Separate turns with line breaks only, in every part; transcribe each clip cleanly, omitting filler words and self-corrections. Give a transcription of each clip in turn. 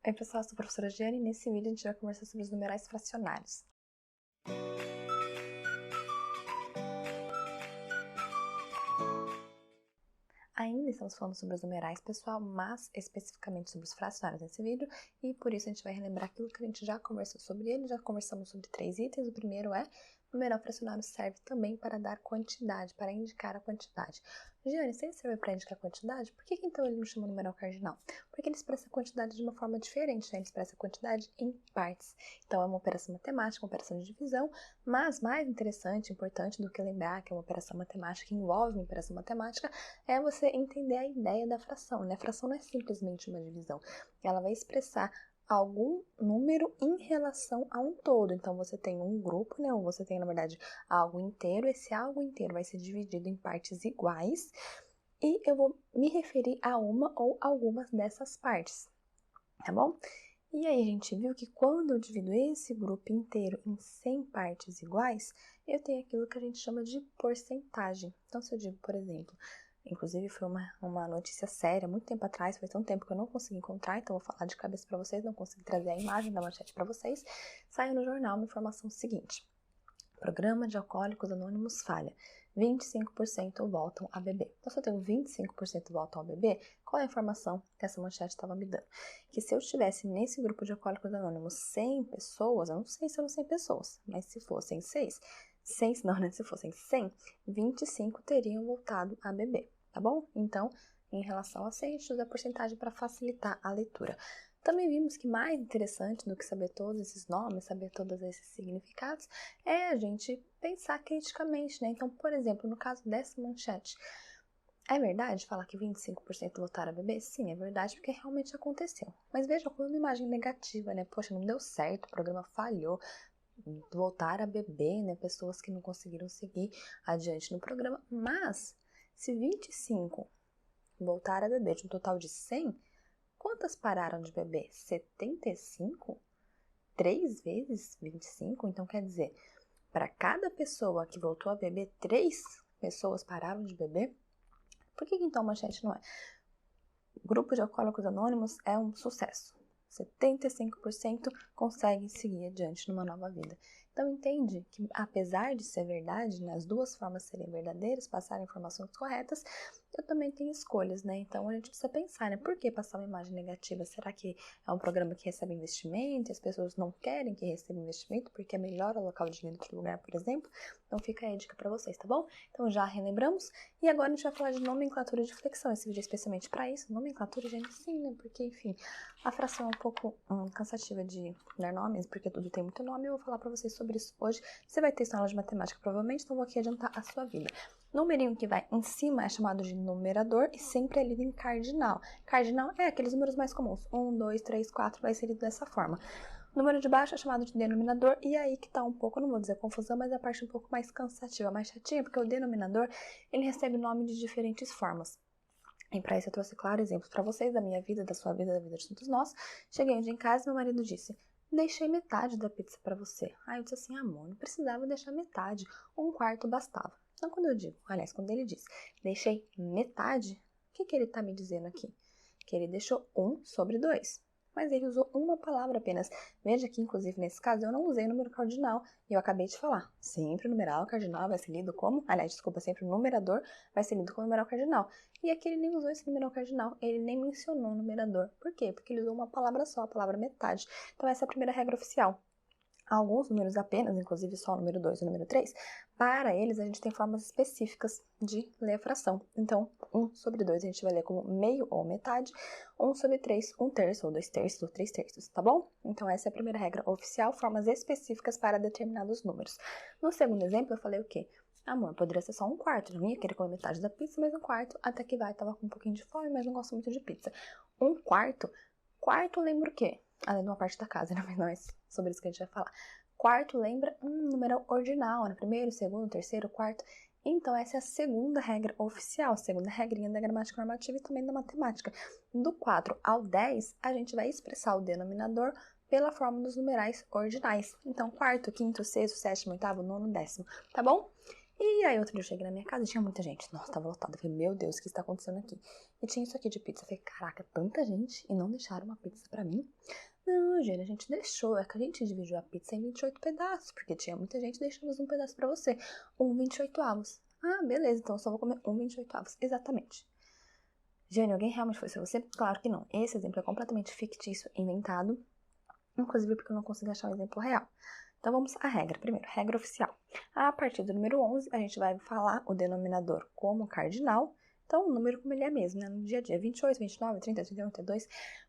Oi pessoal, eu sou a professora Giane e nesse vídeo a gente vai conversar sobre os numerais fracionários. Ainda estamos falando sobre os numerais, pessoal, mas especificamente sobre os fracionários nesse vídeo, e por isso a gente vai relembrar aquilo que a gente já conversou sobre ele. Já conversamos sobre 3 itens. O primeiro é: o numeral fracionário serve também para dar quantidade, para indicar a quantidade. Giane, se ele serve para indicar a quantidade, por que então ele não chama numeral cardinal? Porque ele expressa a quantidade de uma forma diferente, né? Ele expressa a quantidade em partes. Então é uma operação matemática, uma operação de divisão, mas mais interessante, importante do que lembrar que é uma operação matemática, que envolve uma operação matemática, é você entender a ideia da fração, né? A fração não é simplesmente uma divisão, ela vai expressar algum número em relação a um todo. Então, você tem um grupo, né? Ou você tem, na verdade, algo inteiro. Esse algo inteiro vai ser dividido em partes iguais e eu vou me referir a uma ou algumas dessas partes, tá bom? E aí, a gente viu que quando eu divido esse grupo inteiro em 100 partes iguais, eu tenho aquilo que a gente chama de porcentagem. Então, se eu digo, por exemplo, inclusive foi uma notícia séria, muito tempo atrás, faz tão tempo que eu não consegui encontrar, então vou falar de cabeça para vocês, não consegui trazer a imagem da manchete para vocês. Saiu no jornal uma informação seguinte: Programa de Alcoólicos Anônimos falha, 25% voltam a beber. Então, se eu tenho 25% voltam a beber, qual é a informação que essa manchete estava me dando? Que se eu estivesse nesse grupo de Alcoólicos Anônimos 100 pessoas, eu não sei se eram 100 pessoas, mas se fossem 100, não, né? Se fossem 100, 25 teriam voltado a beber, tá bom? Então, em relação a 100, a gente usa a porcentagem para facilitar a leitura. Também vimos que mais interessante do que saber todos esses nomes, saber todos esses significados, é a gente pensar criticamente, né? Então, por exemplo, no caso dessa manchete, é verdade falar que 25% voltaram a beber? Sim, é verdade, porque realmente aconteceu. Mas veja como é uma imagem negativa, né? Poxa, não deu certo, o programa falhou, voltaram a beber, né? Pessoas que não conseguiram seguir adiante no programa. Mas, se 25 voltaram a beber de um total de 100, quantas pararam de beber? 75? 3 vezes 25? Então, quer dizer, para cada pessoa que voltou a beber, 3 pessoas pararam de beber? Por que então a manchete não é? O grupo de Alcoólicos Anônimos é um sucesso. 75% conseguem seguir adiante numa nova vida. Então, entende que, apesar de ser verdade, né, as duas formas serem verdadeiras, passar informações corretas, eu também tenho escolhas, né? Então, a gente precisa pensar, né? Por que passar uma imagem negativa? Será que é um programa que recebe investimento e as pessoas não querem que receba investimento porque é melhor alocar o dinheiro em outro lugar, por exemplo? Então, fica aí a dica para vocês, tá bom? Então, já relembramos. E agora a gente vai falar de nomenclatura de flexão. Esse vídeo é especialmente para isso. Nomenclatura, gente, sim, né? Porque, enfim, a fração é um pouco cansativa de dar nomes, porque tudo tem muito nome. Eu vou falar para vocês sobre isso hoje. Você vai ter isso na aula de matemática, provavelmente, então vou aqui adiantar a sua vida. O numerinho que vai em cima é chamado de numerador e sempre é lido em cardinal. Cardinal é aqueles números mais comuns. 1, 2, 3, 4 vai ser lido dessa forma. O número de baixo é chamado de denominador, e aí que tá um pouco, não vou dizer confusão, mas a parte um pouco mais cansativa, mais chatinha, porque o denominador, ele recebe nome de diferentes formas. E para isso eu trouxe, claro, exemplos para vocês da minha vida, da sua vida, da vida de todos nós. Cheguei um dia em casa e meu marido disse: deixei metade da pizza para você. Aí eu disse assim: amor, não precisava deixar metade, um quarto bastava. Então quando eu digo, aliás, quando ele diz, deixei metade, o que ele tá me dizendo aqui? Que ele deixou 1 sobre 2. Mas ele usou uma palavra apenas. Veja que, inclusive, nesse caso, eu não usei o número cardinal. E eu acabei de falar. Sempre o numeral cardinal vai ser lido como... Aliás, desculpa, sempre o numerador vai ser lido como numeral cardinal. E aqui ele nem usou esse numeral cardinal. Ele nem mencionou o numerador. Por quê? Porque ele usou uma palavra só, a palavra metade. Então, essa é a primeira regra oficial. Alguns números apenas, inclusive só o número 2 e o número 3, para eles a gente tem formas específicas de ler a fração. Então, 1 sobre 2 a gente vai ler como meio ou metade, 1 sobre 3, 1/3 ou 2/3 ou 3/3, tá bom? Então, essa é a primeira regra oficial, formas específicas para determinados números. No segundo exemplo, eu falei o quê? Amor, poderia ser só um quarto, eu não ia querer comer metade da pizza, mas um quarto, até que vai, tava com um pouquinho de fome, mas não gosto muito de pizza. Um quarto lembra o quê? Além de uma parte da casa, né? Mas não é sobre isso que a gente vai falar. Quarto lembra um número ordinal, né? Primeiro, segundo, terceiro, quarto. Então, essa é a segunda regra oficial, a segunda regrinha da gramática normativa e também da matemática. Do 4 ao 10, a gente vai expressar o denominador pela forma dos numerais ordinais. Então, quarto, quinto, sexto, sétimo, oitavo, nono, décimo, tá bom? E aí outro dia eu cheguei na minha casa e tinha muita gente. Nossa, tava lotado. Eu falei, meu Deus, o que está acontecendo aqui? E tinha isso aqui de pizza. Eu falei, caraca, tanta gente e não deixaram uma pizza pra mim? Não, Eugênia, a gente deixou. É que a gente dividiu a pizza em 28 pedaços, porque tinha muita gente, deixamos um pedaço pra você. 28 avos. Ah, beleza, então eu só vou comer 28 avos. Exatamente. Jane, alguém realmente foi ser você? Claro que não. Esse exemplo é completamente fictício, inventado. Inclusive porque eu não consegui achar um exemplo real. Então vamos à regra. Primeiro, regra oficial. A partir do número 11, a gente vai falar o denominador como cardinal. Então, o número como ele é mesmo, né? No dia a dia, 28, 29, 30, 31, 32.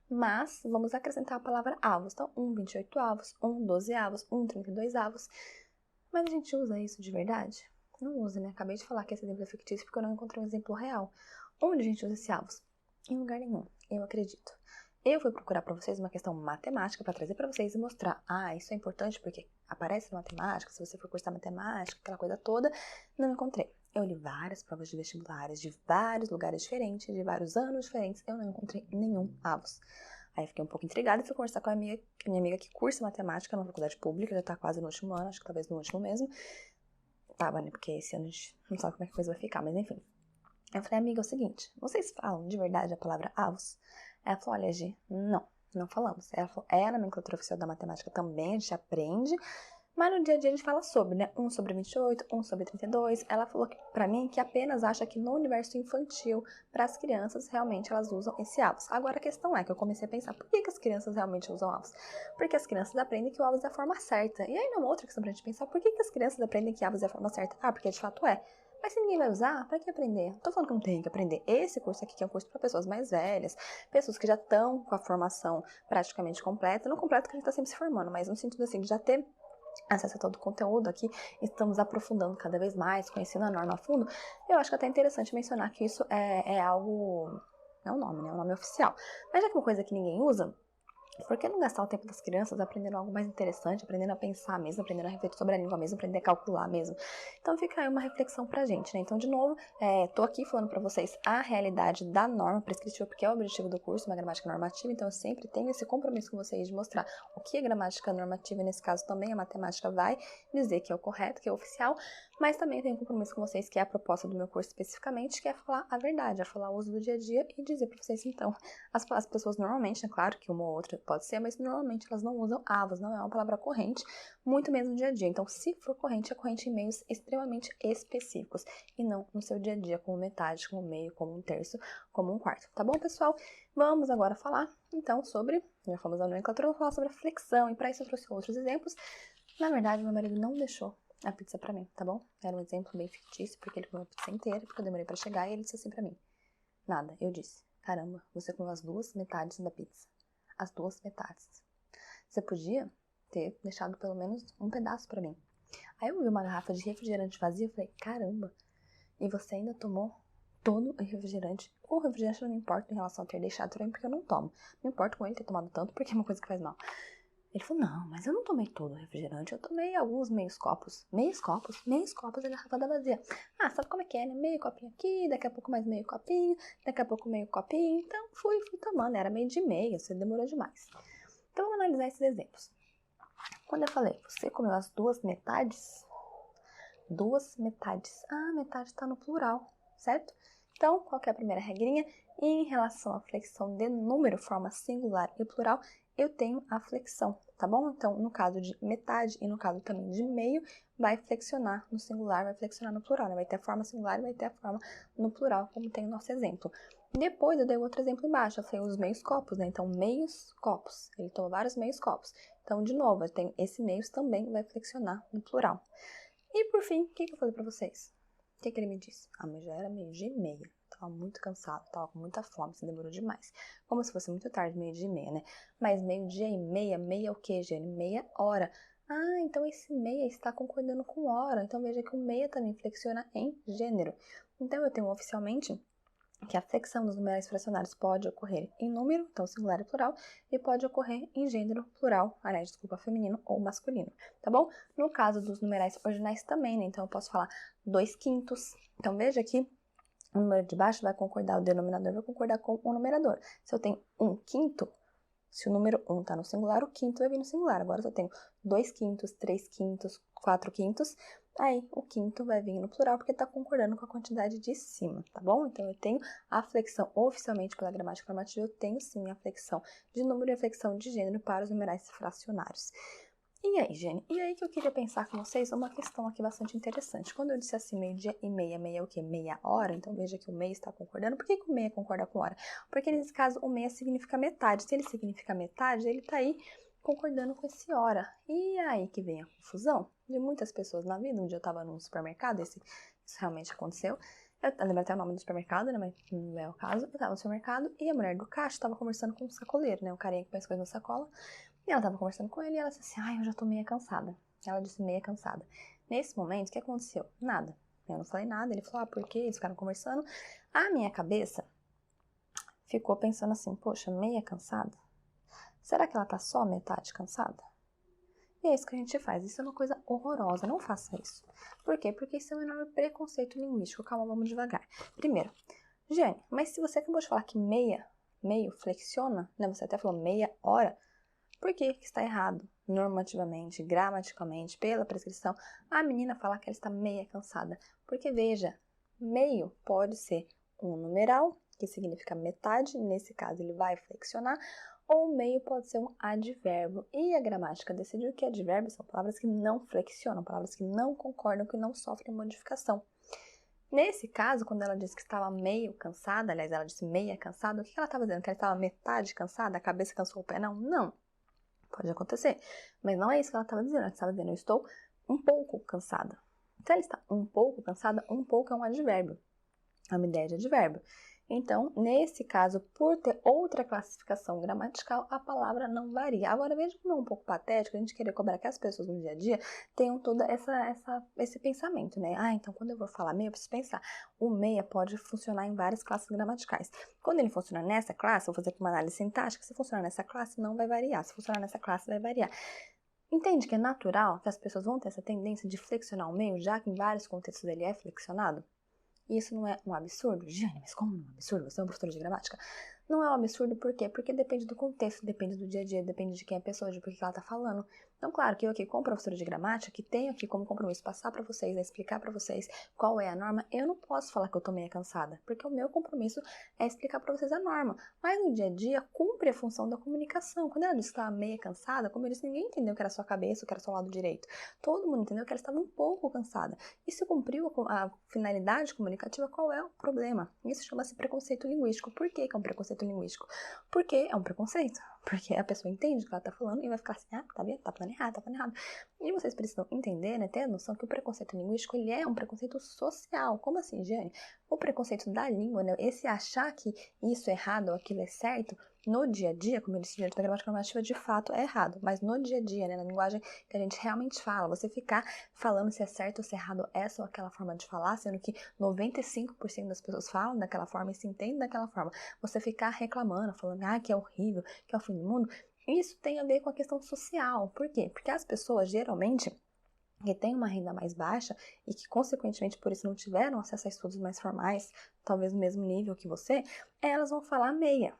Mas, vamos acrescentar a palavra avos. Então, 28 avos, 12 avos, 32 avos. Mas a gente usa isso de verdade? Não usa, né? Acabei de falar que esse exemplo é fictício porque eu não encontrei um exemplo real. Onde a gente usa esse avos? Em lugar nenhum, eu acredito. Eu fui procurar para vocês uma questão matemática para trazer para vocês e mostrar. Ah, isso é importante porque aparece na matemática, se você for cursar matemática, aquela coisa toda. Não encontrei. Eu li várias provas de vestibulares de vários lugares diferentes, de vários anos diferentes. Eu não encontrei nenhum avos. Aí fiquei um pouco intrigada e fui conversar com a minha amiga que cursa matemática na faculdade pública, já tá quase no último ano, acho que talvez no último mesmo. Tava, né? Porque esse ano a gente não sabe como é que a coisa vai ficar, mas enfim. Eu falei, amiga, é o seguinte, vocês falam de verdade a palavra avos? Ela falou, olha, Gi, não falamos. Ela falou, é a nomenclatura oficial da matemática também, a gente aprende, mas no dia a dia a gente fala sobre, né? 1 sobre 28, 1 sobre 32. Ela falou pra mim que apenas acha que no universo infantil, para as crianças, realmente elas usam esse avos. Agora a questão é que eu comecei a pensar, por que as crianças realmente usam avos? Porque as crianças aprendem que o avos é a forma certa. E aí, uma outra questão pra gente pensar, por que as crianças aprendem que avos é a forma certa? Ah, porque de fato é. Mas se ninguém vai usar, pra que aprender? Não tô falando que não tem que aprender. Esse curso aqui que é um curso para pessoas mais velhas, pessoas que já estão com a formação praticamente completa. Não completa que a gente tá sempre se formando, mas no sentido assim, de já ter acesso a todo o conteúdo aqui, estamos aprofundando cada vez mais, conhecendo a norma a fundo. Eu acho que é até interessante mencionar que isso é algo... É um nome, né? É um nome oficial. Mas já que é uma coisa que ninguém usa, por que não gastar o tempo das crianças aprendendo algo mais interessante, aprendendo a pensar mesmo, aprendendo a refletir sobre a língua mesmo, aprender a calcular mesmo? Então fica aí uma reflexão pra gente, né? Então, de novo, tô aqui falando pra vocês a realidade da norma prescritiva, porque é o objetivo do curso, uma gramática normativa, então eu sempre tenho esse compromisso com vocês de mostrar o que é gramática normativa, e nesse caso também a matemática vai dizer que é o correto, que é o oficial, mas também tenho um compromisso com vocês, que é a proposta do meu curso especificamente, que é falar a verdade, é falar o uso do dia a dia e dizer pra vocês, então, as pessoas normalmente, é claro que uma ou outra pode ser, mas normalmente elas não usam avos, não é uma palavra corrente, muito menos no dia a dia. Então, se for corrente, é corrente em meios extremamente específicos e não no seu dia a dia, como metade, como meio, como um terço, como um quarto. Tá bom, pessoal? Vamos agora falar, então, sobre, já falamos da nomenclatura, vou falar sobre a flexão, e para isso eu trouxe outros exemplos. Na verdade, meu marido não deixou a pizza pra mim, tá bom? Era um exemplo bem fictício, porque ele comeu a pizza inteira, porque eu demorei pra chegar, e ele disse assim pra mim, nada, eu disse, caramba, você comeu as duas metades da pizza. As duas metades. Você podia ter deixado pelo menos um pedaço pra mim. Aí eu vi uma garrafa de refrigerante vazia e falei, caramba, e você ainda tomou todo o refrigerante? O refrigerante não me importa em relação a ter deixado pra mim, porque eu não tomo. Não importa com ele ter tomado tanto, porque é uma coisa que faz mal. Ele falou, não, mas eu não tomei todo o refrigerante, eu tomei alguns meios copos. Meios copos da garrafa da vazia. Ah, sabe como é que é, né? Meio copinho aqui, daqui a pouco mais meio copinho, daqui a pouco meio copinho. Então, fui tomando, era meio de meia, você demorou demais. Então, vamos analisar esses exemplos. Quando eu falei, você comeu as duas metades? Duas metades. Ah, metade está no plural, certo? Então, qual que é a primeira regrinha? Em relação à flexão de número, forma singular e plural, eu tenho a flexão, tá bom? Então, no caso de metade e no caso também de meio, vai flexionar no singular, vai flexionar no plural, né? Vai ter a forma singular e vai ter a forma no plural, como tem o nosso exemplo. Depois, eu dei outro exemplo embaixo, eu falei os meios copos, né? Então, meios copos. Ele tomou vários meios copos. Então, de novo, eu tenho esse meios também vai flexionar no plural. E por fim, o que eu falei pra vocês? O que ele me disse? Ah, mas já era 12:30. Tava muito cansado, tava com muita fome, se demorou demais. Como se fosse muito tarde, 12:30, né? Mas 12:30, meia o quê, Jane? Meia hora. Ah, então esse meia está concordando com hora. Então veja que o meia também flexiona em gênero. Então eu tenho oficialmente que a flexão dos numerais fracionários pode ocorrer em número, então singular e plural, e pode ocorrer em gênero plural, aliás, desculpa, feminino ou masculino, tá bom? No caso dos numerais ordinais também, né? Então eu posso falar 2/5. Então veja que o número de baixo vai concordar, o denominador vai concordar com o numerador. Se eu tenho 1/5, se o número 1 está no singular, o quinto vai vir no singular. Agora, se eu tenho 2/5, 3/5, 4/5, Aí, o quinto vai vir no plural porque está concordando com a quantidade de cima, tá bom? Então, eu tenho a flexão oficialmente pela gramática normativa, eu tenho sim a flexão de número e a flexão de gênero para os numerais fracionários. E aí, Jenny? E aí que eu queria pensar com vocês uma questão aqui bastante interessante. Quando eu disse assim, meio-dia e meia, meia é o quê? Meia hora? Então, veja que o meia está concordando. Por que o meia concorda com hora? Porque, nesse caso, o meia significa metade. Se ele significa metade, ele está aí concordando com esse hora. E aí que vem a confusão de muitas pessoas na vida. Um dia eu estava num supermercado, isso realmente aconteceu. Eu lembro até o nome do supermercado, né? Mas não é o caso. Eu estava no supermercado e a mulher do caixa estava conversando com o sacoleiro, né? O carinha que põe as coisas na sacola. E ela tava conversando com ele e ela disse assim, ai, eu já tô meia cansada. Ela disse meia cansada. Nesse momento, o que aconteceu? Nada. Eu não falei nada, ele falou, por quê? Eles ficaram conversando. A minha cabeça ficou pensando assim, poxa, meia cansada? Será que ela tá só metade cansada? E é isso que a gente faz. Isso é uma coisa horrorosa, não faça isso. Por quê? Porque isso é um enorme preconceito linguístico. Calma, vamos devagar. Primeiro, Jane, mas se você acabou de falar que meio flexiona, né? Você até falou meia hora. Por que está errado? Normativamente, gramaticalmente, pela prescrição, a menina fala que ela está meia cansada. Porque, veja, meio pode ser um numeral, que significa metade, nesse caso ele vai flexionar, ou meio pode ser um advérbio. E a gramática decidiu que advérbios são palavras que não flexionam, palavras que não concordam, que não sofrem modificação. Nesse caso, quando ela disse que estava meio cansada, aliás, ela disse meia cansada, o que ela estava dizendo? Que ela estava metade cansada, a cabeça cansou o pé? Não, não. Pode acontecer, mas não é isso que ela estava dizendo. Ela estava dizendo, eu estou um pouco cansada. Então, ela está um pouco cansada, um pouco é um advérbio. É uma ideia de advérbio. Então, nesse caso, por ter outra classificação gramatical, a palavra não varia. Agora, veja como é um pouco patético a gente querer cobrar que as pessoas no dia a dia tenham todo esse pensamento, né? Ah, então quando eu vou falar meia, eu preciso pensar. O meia pode funcionar em várias classes gramaticais. Quando ele funciona nessa classe, eu vou fazer aqui uma análise sintática, se funcionar nessa classe, não vai variar. Se funcionar nessa classe, vai variar. Entende que é natural que as pessoas vão ter essa tendência de flexionar o meio, já que em vários contextos ele é flexionado? E isso não é um absurdo? Jane, mas como não é um absurdo? Você é uma professora de gramática? Não é um absurdo, por quê? Porque depende do contexto, depende do dia a dia, depende de quem é a pessoa, de por que ela tá falando. Então, claro que eu aqui, como professora de gramática, que tenho aqui como compromisso passar para vocês, né, explicar para vocês qual é a norma, eu não posso falar que eu tô meio cansada, porque o meu compromisso é explicar para vocês a norma. Mas no dia a dia, cumpre a função da comunicação. Quando ela disse que estava meio cansada, como eu disse, ninguém entendeu que era sua cabeça ou que era seu lado direito. Todo mundo entendeu que ela estava um pouco cansada. E se cumpriu a finalidade comunicativa, qual é o problema? Isso chama-se preconceito linguístico. Por que é um preconceito linguístico? Porque é um preconceito. Porque a pessoa entende o que ela tá falando e vai ficar assim, ah, tá vendo? Tá falando errado, tá falando errado. E vocês precisam entender, né, ter a noção que o preconceito linguístico, ele é um preconceito social. Como assim, Jane? O preconceito da língua, né, esse achar que isso é errado ou aquilo é certo, no dia a dia, como eu disse, diante da gramática normativa, de fato é errado. Mas no dia a dia, né, na linguagem que a gente realmente fala, você ficar falando se é certo ou se é errado essa ou aquela forma de falar, sendo que 95% das pessoas falam daquela forma e se entendem daquela forma. Você ficar reclamando, falando, ah, que é horrível, que é o fim do mundo, isso tem a ver com a questão social. Por quê? Porque as pessoas, geralmente, que têm uma renda mais baixa e que, consequentemente, por isso não tiveram acesso a estudos mais formais, talvez no mesmo nível que você, elas vão falar meia.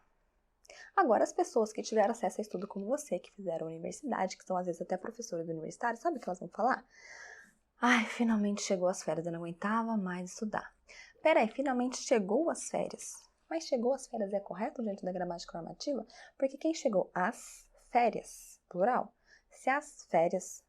Agora, as pessoas que tiveram acesso a estudo como você, que fizeram universidade, que são às vezes até professores universitários, sabe o que elas vão falar? Ai, finalmente chegou as férias, eu não aguentava mais estudar. Peraí, finalmente chegou as férias. Mas chegou as férias é correto diante da gramática normativa? Porque quem chegou às férias, plural, se as férias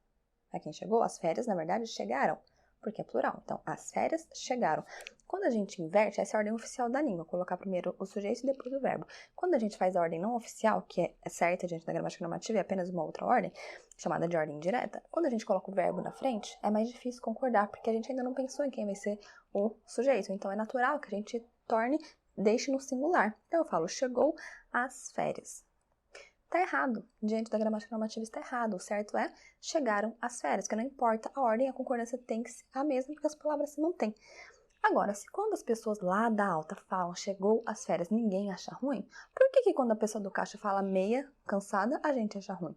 é quem chegou, as férias, na verdade, chegaram, porque é plural. Então, as férias chegaram. Quando a gente inverte, essa é a ordem oficial da língua, colocar primeiro o sujeito e depois o verbo. Quando a gente faz a ordem não oficial, que é certa diante da gramática normativa, é apenas uma outra ordem, chamada de ordem direta, quando a gente coloca o verbo na frente, é mais difícil concordar, porque a gente ainda não pensou em quem vai ser o sujeito. Então, é natural que a gente deixe no singular. Então, eu falo, chegou às férias. Tá errado. Diante da gramática normativa está errado. O certo é chegaram as férias, que não importa a ordem, a concordância tem que ser a mesma, porque as palavras se mantêm. Agora, se quando as pessoas lá da alta falam chegou as férias, ninguém acha ruim, por que quando a pessoa do caixa fala meia, cansada, a gente acha ruim?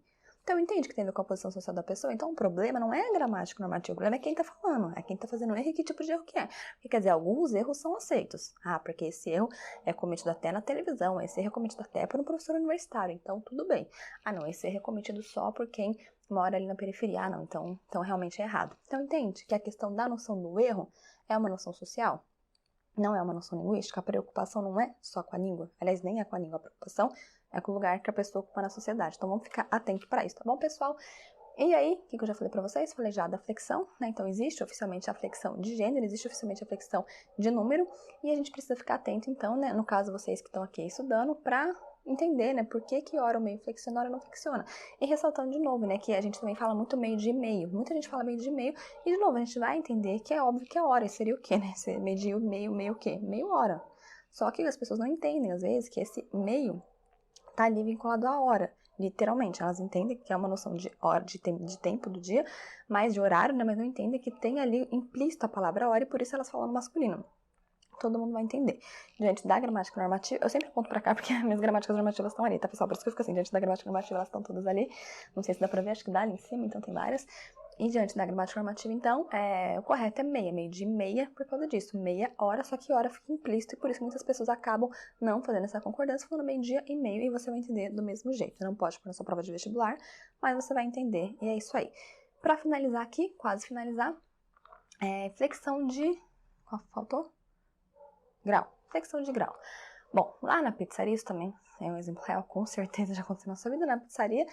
Então, entende que tem a ver com a posição social da pessoa? Então, o problema não é a gramática normativa, o problema é quem tá falando, é quem tá fazendo erro e que tipo de erro que é. Porque, quer dizer, alguns erros são aceitos. Ah, porque esse erro é cometido até na televisão, esse erro é cometido até por um professor universitário, então tudo bem. Ah, não, esse erro é cometido só por quem mora ali na periferia. Ah, não, então realmente é errado. Então, entende que a questão da noção do erro é uma noção social? Não é uma noção linguística, a preocupação não é só com a língua, aliás, nem é com a língua, a preocupação é com o lugar que a pessoa ocupa na sociedade. Então, vamos ficar atento para isso, tá bom, pessoal? E aí, o que eu já falei para vocês? Falei já da flexão, né? Então, existe oficialmente a flexão de gênero, existe oficialmente a flexão de número, e a gente precisa ficar atento, então, né? No caso, vocês que estão aqui estudando, para entender, né? Por que hora o meio flexiona, hora não flexiona. E ressaltando de novo, né? Que a gente também fala muito meio de meio. Muita gente fala meio de meio, e de novo, a gente vai entender que é óbvio que é hora. Seria o quê, né? Meio de meio o quê? Meio hora. Só que as pessoas não entendem, às vezes, que esse meio tá ali vinculado à hora. Literalmente, elas entendem que é uma noção de hora, de tempo do dia, mas de horário, né? Mas não entendem que tem ali implícito a palavra hora e por isso elas falam no masculino. Todo mundo vai entender. Diante da gramática normativa, eu sempre aponto pra cá porque as minhas gramáticas normativas estão ali, tá, pessoal? Por isso que eu fico assim, diante da gramática normativa, elas estão todas ali. Não sei se dá pra ver, acho que dá ali em cima, então tem várias. E diante da gramática normativa, então, o correto é meio de meia por causa disso. Meia hora, só que hora fica implícito e por isso muitas pessoas acabam não fazendo essa concordância, falando meio-dia e meio, e você vai entender do mesmo jeito. Você não pode pôr na sua prova de vestibular, mas você vai entender, e é isso aí. Pra finalizar aqui, quase finalizar, flexão de... Qual faltou? Grau. Flexão de grau. Bom, lá na pizzaria, isso também é um exemplo real, com certeza já aconteceu na sua vida. Na pizzaria,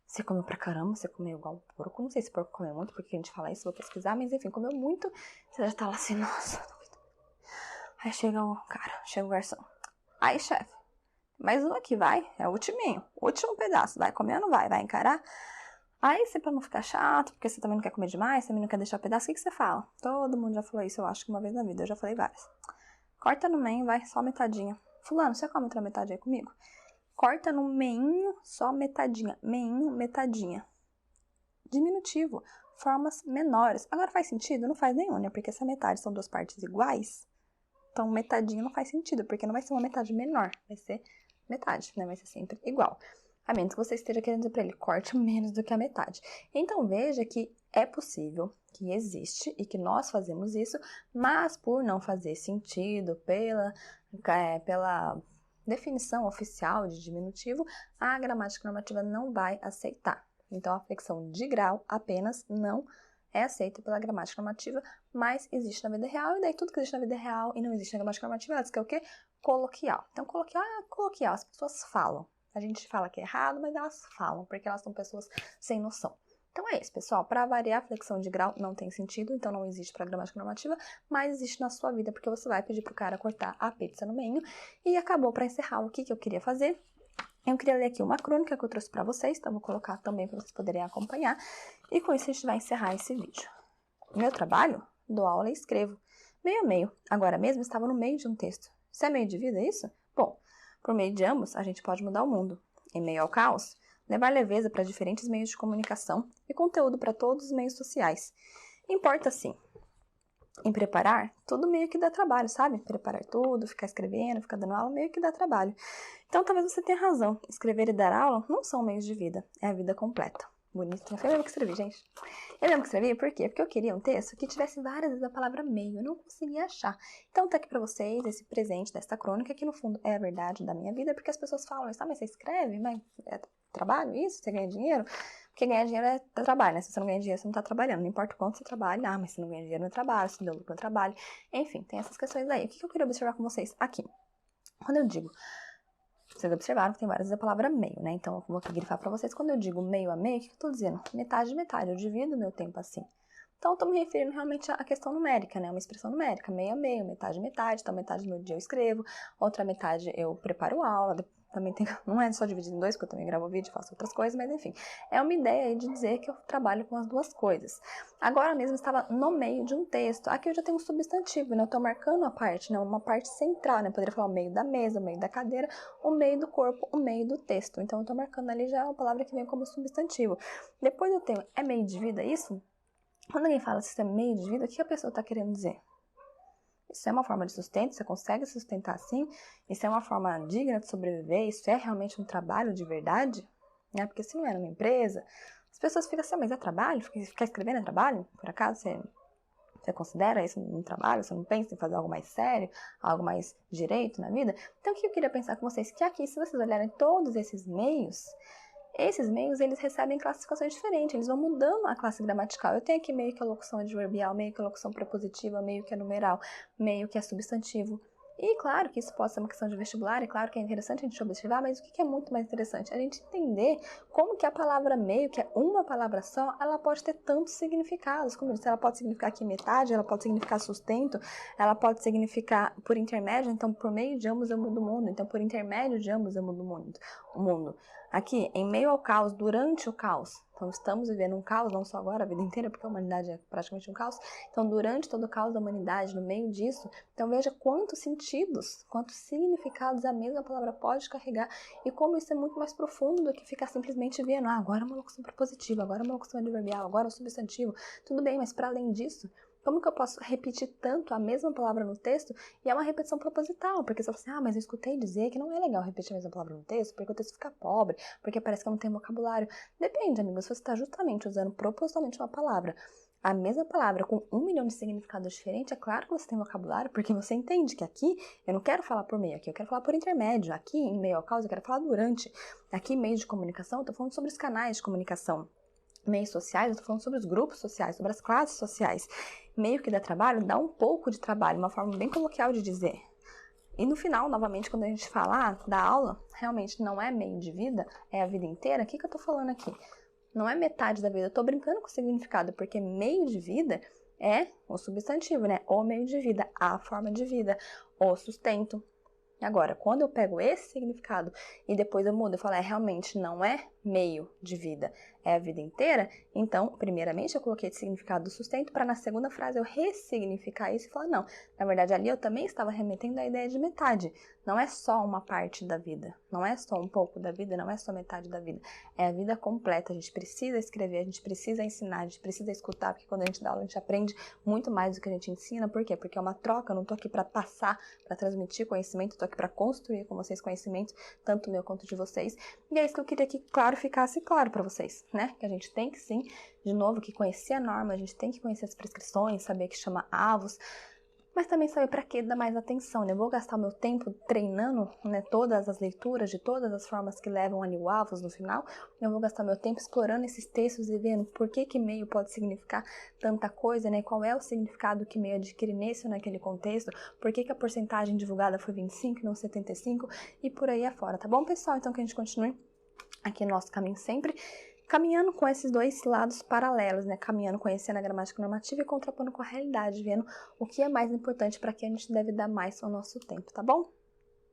você comeu pra caramba, você comeu igual um porco. Não sei se porco comeu muito, porque a gente fala isso, vou pesquisar, mas enfim, comeu muito. Você já tá lá assim, nossa. Aí chega o cara, chega o garçom. Aí, chefe, mais um aqui, vai. É o ultiminho, último pedaço. Vai comer ou não vai? Vai encarar? Aí, você pra não ficar chato, porque você também não quer comer demais, também não quer deixar o pedaço, o que você fala? Todo mundo já falou isso, eu acho que uma vez na vida, eu já falei várias. Corta no meio, vai, só metadinha. Fulano, você come outra metade aí comigo? Corta no meinho, só metadinha. Meinho, metadinha. Diminutivo, formas menores. Agora faz sentido? Não faz nenhum, né? Porque essa metade são duas partes iguais. Então, metadinha não faz sentido, porque não vai ser uma metade menor. Vai ser metade, né? Vai ser sempre igual. A menos que você esteja querendo dizer para ele, corte menos do que a metade. Então, veja que é possível, que existe e que nós fazemos isso, mas por não fazer sentido pela definição oficial de diminutivo, a gramática normativa não vai aceitar. Então, a flexão de grau apenas não é aceita pela gramática normativa, mas existe na vida real, e daí tudo que existe na vida real e não existe na gramática normativa, ela diz que é o quê? Coloquial. Então, coloquial, as pessoas falam. A gente fala que é errado, mas elas falam, porque elas são pessoas sem noção. Então é isso, pessoal. Para variar, a flexão de grau não tem sentido, então não existe para gramática normativa, mas existe na sua vida, porque você vai pedir pro cara cortar a pizza no meio. E acabou. Para encerrar, o que eu queria fazer? Eu queria ler aqui uma crônica que eu trouxe para vocês, então vou colocar também para vocês poderem acompanhar. E com isso a gente vai encerrar esse vídeo. Meu trabalho? Dou aula e escrevo. Meio a meio. Agora mesmo estava no meio de um texto. Isso é meio de vida, é isso? Bom, por meio de ambos, a gente pode mudar o mundo. Em meio ao caos, levar leveza para diferentes meios de comunicação e conteúdo para todos os meios sociais. Importa, sim, em preparar, tudo meio que dá trabalho, sabe? Preparar tudo, ficar escrevendo, ficar dando aula, meio que dá trabalho. Então, talvez você tenha razão. Escrever e dar aula não são meios de vida, é a vida completa. Bonito, foi eu mesmo que escrevi, gente. Eu mesmo que escrevi, por quê? Porque eu queria um texto que tivesse várias vezes a palavra meio, eu não conseguia achar. Então tá aqui pra vocês esse presente desta crônica, que no fundo é a verdade da minha vida, porque as pessoas falam, mas você escreve, mas é trabalho isso? Você ganha dinheiro? Porque ganhar dinheiro é trabalho, né? Se você não ganha dinheiro, você não tá trabalhando. Não importa o quanto você trabalha, mas se não ganha dinheiro no trabalho, se deu lucro no trabalho. Enfim, tem essas questões aí. O que eu queria observar com vocês aqui? Quando eu digo... Vocês observaram que tem várias vezes a palavra meio, né? Então, eu vou aqui grifar pra vocês. Quando eu digo meio a meio, o que eu tô dizendo? Metade, metade. Eu divido o meu tempo assim. Então, eu tô me referindo realmente à questão numérica, né? Uma expressão numérica. Meio a meio, metade, metade. Então, metade do meu dia eu escrevo. Outra metade eu preparo aula. Também tem... Não é só dividido em dois, porque eu também gravo vídeo, faço outras coisas. Mas, enfim. É uma ideia aí de dizer que eu trabalho com as duas coisas. Agora mesmo, eu estava no meio de um texto. Aqui eu já tenho um substantivo, né? Eu tô marcando a parte, né? Uma parte central, né? Eu poderia falar o meio da mesa, o meio da cadeira, o meio do corpo, o meio do texto. Então, eu tô marcando ali já uma palavra que vem como substantivo. Depois eu tenho, é meio de vida isso? Quando alguém fala se é meio de vida, o que a pessoa tá querendo dizer? Isso é uma forma de sustento? Você consegue sustentar assim? Isso é uma forma digna de sobreviver? Isso é realmente um trabalho de verdade? né? Porque se não é numa empresa, as pessoas ficam assim, mas é trabalho? Ficar escrevendo é trabalho? Por acaso você considera isso um trabalho? Você não pensa em fazer algo mais sério, algo mais direito na vida? Então, o que eu queria pensar com vocês? Que aqui, se vocês olharem todos esses meios, eles recebem classificações diferentes, eles vão mudando a classe gramatical. Eu tenho aqui meio que a locução adverbial, meio que a locução prepositiva, meio que a numeral, meio que a substantivo. E claro que isso pode ser uma questão de vestibular, é claro que é interessante a gente observar, mas o que é muito mais interessante? A gente entender como que a palavra meio, que é uma palavra só, ela pode ter tantos significados. Como eu disse, ela pode significar aqui metade, ela pode significar sustento, ela pode significar por intermédio, então por meio de ambos eu mudo o mundo, então por intermédio de ambos eu mudo o mundo. Aqui, em meio ao caos, durante o caos. Então, estamos vivendo um caos, não só agora, a vida inteira, porque a humanidade é praticamente um caos. Então, durante todo o caos da humanidade, no meio disso, então veja quantos sentidos, quantos significados a mesma palavra pode carregar e como isso é muito mais profundo do que ficar simplesmente vendo, agora é uma locução prepositiva, agora é uma locução adverbial, agora é um substantivo. Tudo bem, mas para além disso, como que eu posso repetir tanto a mesma palavra no texto e é uma repetição proposital? Porque você fala assim, mas eu escutei dizer que não é legal repetir a mesma palavra no texto, porque o texto fica pobre, porque parece que eu não tenho vocabulário. Depende, amigo, se você está justamente usando propositalmente uma palavra, a mesma palavra com 1 milhão de significados diferentes, é claro que você tem vocabulário, porque você entende que aqui eu não quero falar por meio, aqui eu quero falar por intermédio, aqui em meio ao caos eu quero falar durante, aqui em meio de comunicação eu estou falando sobre os canais de comunicação. Meios sociais, eu estou falando sobre os grupos sociais, sobre as classes sociais. Meio que dá trabalho, dá um pouco de trabalho, uma forma bem coloquial de dizer. E no final, novamente, quando a gente fala da aula, realmente não é meio de vida, é a vida inteira. O que eu estou falando aqui? Não é metade da vida, eu estou brincando com o significado, porque meio de vida é o substantivo, né? O meio de vida, a forma de vida, o sustento. Agora, quando eu pego esse significado e depois eu mudo, eu falo, realmente não é meio de vida, é a vida inteira, então, primeiramente, eu coloquei esse significado do sustento para na segunda frase eu ressignificar isso e falar, não, na verdade ali eu também estava remetendo à ideia de metade, não é só uma parte da vida, não é só um pouco da vida, não é só metade da vida, é a vida completa, a gente precisa escrever, a gente precisa ensinar, a gente precisa escutar, porque quando a gente dá aula a gente aprende muito mais do que a gente ensina, por quê? Porque é uma troca, eu não tô aqui para passar, para transmitir conhecimento, eu tô aqui para construir com vocês conhecimento, tanto meu quanto de vocês, e é isso que eu queria que, claro, ficasse claro para vocês, né? Que a gente tem que sim, de novo, que conhecer a norma, a gente tem que conhecer as prescrições, saber que chama avos, mas também saber para que dar mais atenção, né? Eu vou gastar o meu tempo treinando, né, todas as leituras de todas as formas que levam ali o avos no final, eu vou gastar meu tempo explorando esses textos e vendo por que meio pode significar tanta coisa, né? Qual é o significado que meio adquire nesse ou naquele contexto, por que a porcentagem divulgada foi 25 e não 75 e por aí afora, tá bom, pessoal? Então que a gente continue aqui no nosso caminho sempre, caminhando com esses dois lados paralelos, né? Caminhando, conhecendo a gramática normativa e contrapondo com a realidade, vendo o que é mais importante para que a gente deve dar mais ao nosso tempo, tá bom?